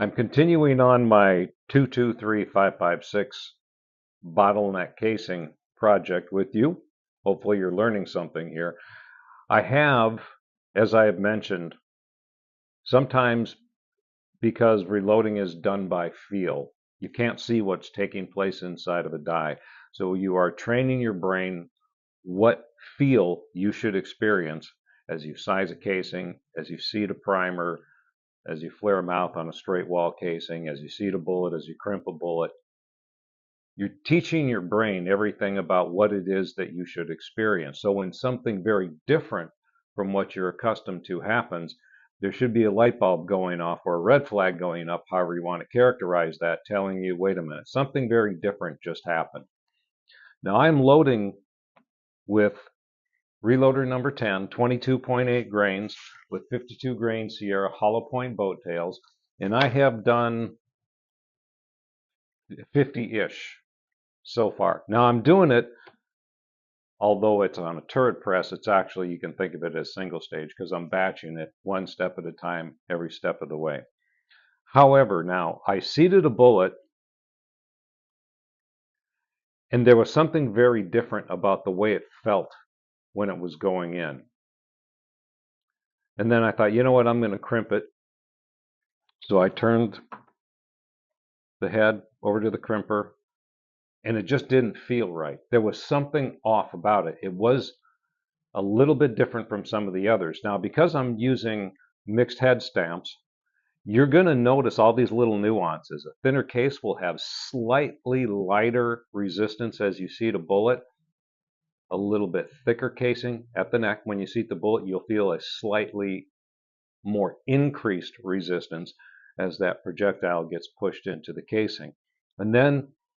I'm continuing on my 223556 bottleneck casing project with you. Hopefully you're learning something here. I have, as I have mentioned, sometimes because reloading is done by feel, you can't see what's taking place inside of a die. So you are training your brain what feel you should experience as you size a casing, as you seat a primer, as you flare a mouth on a straight wall casing, as you seat a bullet, as you crimp a bullet. You're teaching your brain everything about what it is that you should experience. So when something very different from what you're accustomed to happens, there should be a light bulb going off or a red flag going up, however you want to characterize that, telling you, wait a minute, something very different just happened. Now I'm loading with reloader number 10, 22.8 grains with 52 grain Sierra hollow point boat tails, and I have done 50-ish so far. Now I'm doing it, although it's on a turret press, it's actually, you can think of it as single stage because I'm batching it one step at a time every step of the way. However, now I seated a bullet and there was something very different about the way it felt when it was going in. And then I thought, you know what, I'm going to crimp it. So I turned the head over to the crimper, and it just didn't feel right. There was something off about it. It was a little bit different from some of the others. Now, because I'm using mixed head stamps, you're going to notice all these little nuances. A thinner case will have slightly lighter resistance as you seat a bullet. A little bit thicker casing at the neck. When you seat the bullet, you'll feel a slightly more increased resistance as that projectile gets pushed into the casing. And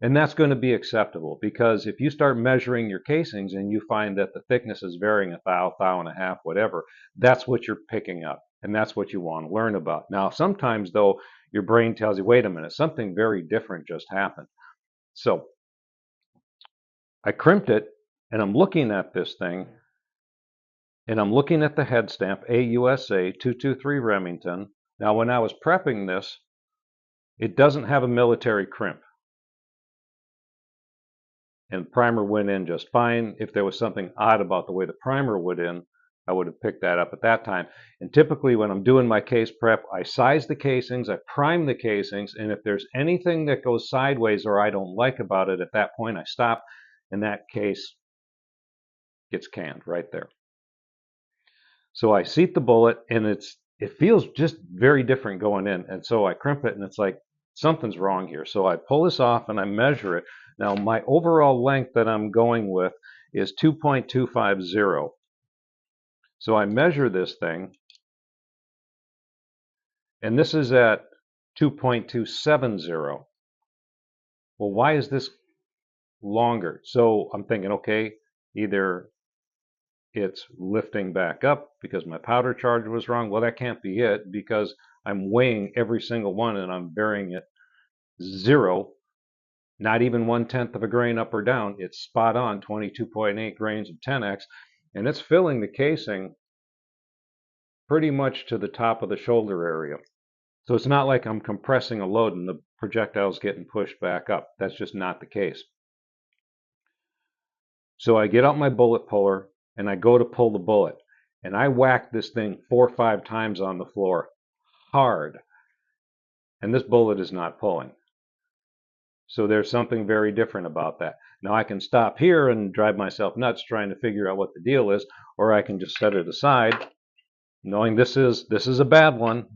that's going to be acceptable, because if you start measuring your casings and you find that the thickness is varying a thou and a half, whatever, that's what you're picking up, and that's what you want to learn about. Now, sometimes, though, your brain tells you, wait a minute, something very different just happened. So I crimped it, and I'm looking at this thing, and I'm looking at the head stamp, AUSA 223 Remington. Now, when I was prepping this, it doesn't have a military crimp. And primer went in just fine. If there was something odd about the way the primer went in, I would have picked that up at that time. And typically when I'm doing my case prep, I size the casings, I prime the casings, and if there's anything that goes sideways or I don't like about it, at that point I stop, and that case gets canned right there. So I seat the bullet, and it feels just very different going in. And so I crimp it, and it's like, something's wrong here. So I pull this off and I measure it. Now my overall length that I'm going with is 2.250. So I measure this thing, and this is at 2.270. Well, why is this longer? So I'm thinking, okay, either it's lifting back up because my powder charge was wrong. Well, that can't be it, because I'm weighing every single one and I'm varying it 0, not even 1/10 of a grain up or down. It's spot on, 22.8 grains of 10x, and it's filling the casing pretty much to the top of the shoulder area. So it's not like I'm compressing a load and the projectile's getting pushed back up. That's just not the case. So I get out my bullet puller and I go to pull the bullet, and I whack this thing 4 or 5 times on the floor hard, and this bullet is not pulling. So there's something very different about that. Now I can stop here and drive myself nuts trying to figure out what the deal is, or I can just set it aside, knowing this is a bad one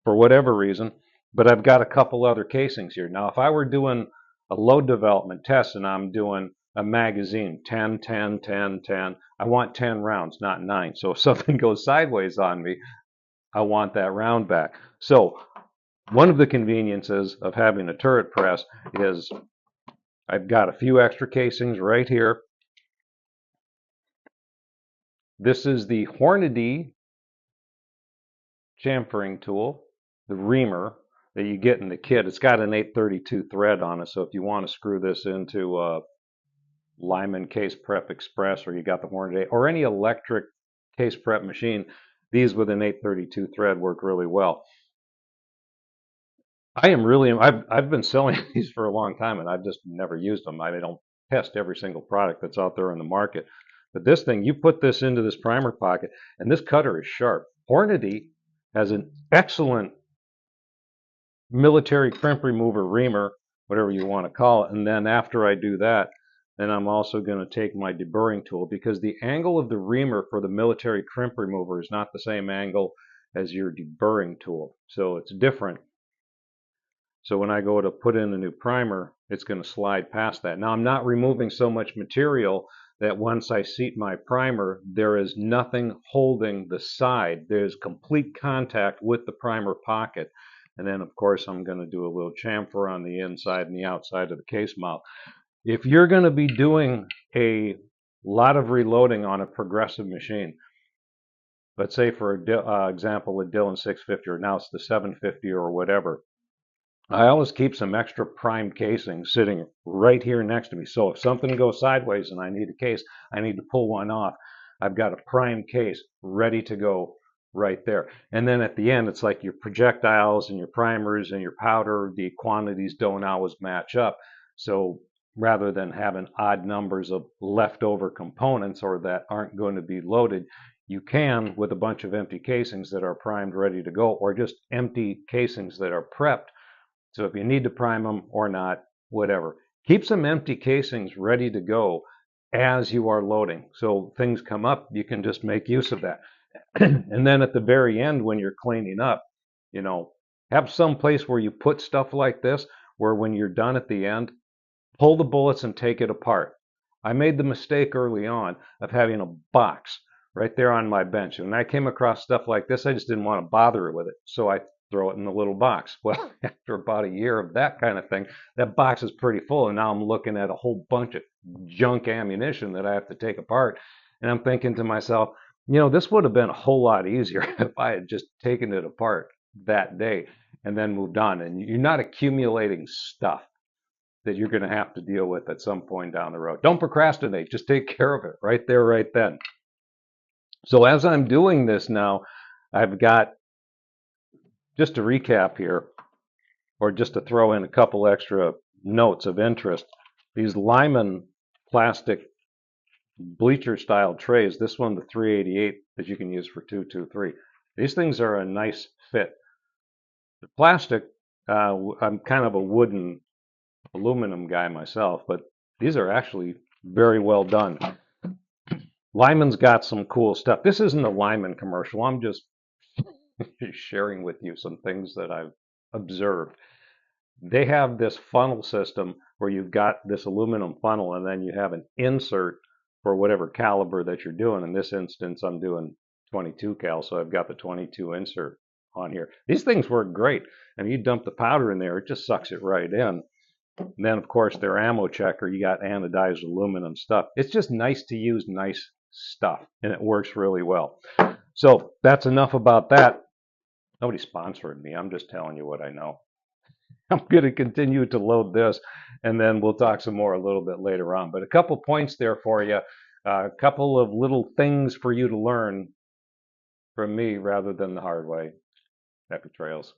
for whatever reason, but I've got a couple other casings here. Now if I were doing a load development test and I'm doing a magazine, 10, 10, 10, 10, I want 10 rounds, not 9. So if something goes sideways on me, I want that round back. So one of the conveniences of having a turret press is I've got a few extra casings right here. This is the Hornady chamfering tool, the reamer that you get in the kit. It's got an 832 thread on it, so if you want to screw this into Lyman Case Prep Express, or you got the Hornady, or any electric case prep machine, these with an 832 thread work really well. I am really, I've been selling these for a long time and I've just never used them. I don't test every single product that's out there in the market. But this thing, you put this into this primer pocket and this cutter is sharp. Hornady has an excellent military crimp remover reamer, whatever you want to call it. And then after I do that, then I'm also going to take my deburring tool because the angle of the reamer for the military crimp remover is not the same angle as your deburring tool. So it's different. So when I go to put in a new primer, it's going to slide past that. Now I'm not removing so much material that once I seat my primer, there is nothing holding the side. There's complete contact with the primer pocket. And then of course I'm going to do a little chamfer on the inside and the outside of the case mount. If you're going to be doing a lot of reloading on a progressive machine, let's say for example a Dillon 650 or now it's the 750 or whatever, I always keep some extra primed casing sitting right here next to me. So if something goes sideways and I need a case, I need to pull one off, I've got a primed case ready to go right there. And then at the end, it's like your projectiles and your primers and your powder, the quantities don't always match up. So rather than having odd numbers of leftover components or that aren't going to be loaded, you can with a bunch of empty casings that are primed ready to go, or just empty casings that are prepped. So if you need to prime them or not, whatever. Keep some empty casings ready to go as you are loading. So things come up, you can just make use of that. And then at the very end, when you're cleaning up, you know, have some place where you put stuff like this, where when you're done at the end, pull the bullets and take it apart. I made the mistake early on of having a box right there on my bench. And when I came across stuff like this, I just didn't want to bother with it. So I throw it in the little box. Well, after about a year of that kind of thing, that box is pretty full. And now I'm looking at a whole bunch of junk ammunition that I have to take apart. And I'm thinking to myself, you know, this would have been a whole lot easier if I had just taken it apart that day and then moved on. And you're not accumulating stuff that you're going to have to deal with at some point down the road. Don't procrastinate. Just take care of it right there, right then. So as I'm doing this now, I've got, just to recap here, or just to throw in a couple extra notes of interest, these Lyman plastic bleacher style trays, this one, the 388 that you can use for 223. These things are a nice fit. The plastic, I'm kind of a wooden aluminum guy myself, but these are actually very well done. Lyman's got some cool stuff. This isn't a Lyman commercial. I'm just sharing with you some things that I've observed. They have this funnel system where you've got this aluminum funnel and then you have an insert for whatever caliber that you're doing. In this instance, I'm doing 22 cal, so I've got the 22 insert on here. These things work great. And you dump the powder in there, it just sucks it right in. And then, of course, their ammo checker, you got anodized aluminum stuff. It's just nice to use nice stuff, and it works really well. So that's enough about that. Nobody's sponsoring me. I'm just telling you what I know. I'm going to continue to load this, and then we'll talk some more a little bit later on. But a couple points there for you, a couple of little things for you to learn from me rather than the hard way. Happy trails.